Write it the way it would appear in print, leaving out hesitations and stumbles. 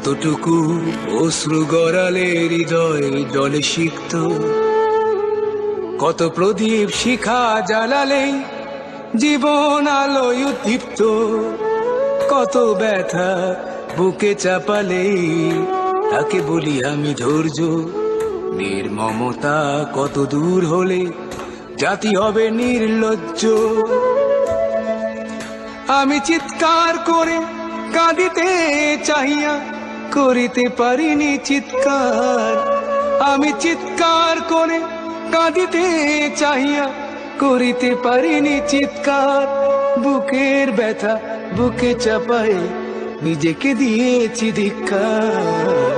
কতটুকু অশ্রু গড়ালে হৃদয় জলে সিক্ত, কত প্রদীপ শিখা জ্বালালে জীবন আলোয় উদ্দীপ্ত, কত ব্যথা বুকে চাপালে তাকে বলি আমি ধৈর্য। নির্মমতা কত দূর হলে জাতি হবে নির্লজ্জ। আমি চিৎকার করে কাঁদিতে চাহিয়া করিতে পারিনি চিৎকার, আমি চিৎকার করে কাঁদিতে চাহিয়া করিতে পারিনি চিৎকার। বুকের ব্যথা বুকে চাপায়ে নিজেকে দিয়েছি ধিক্কার।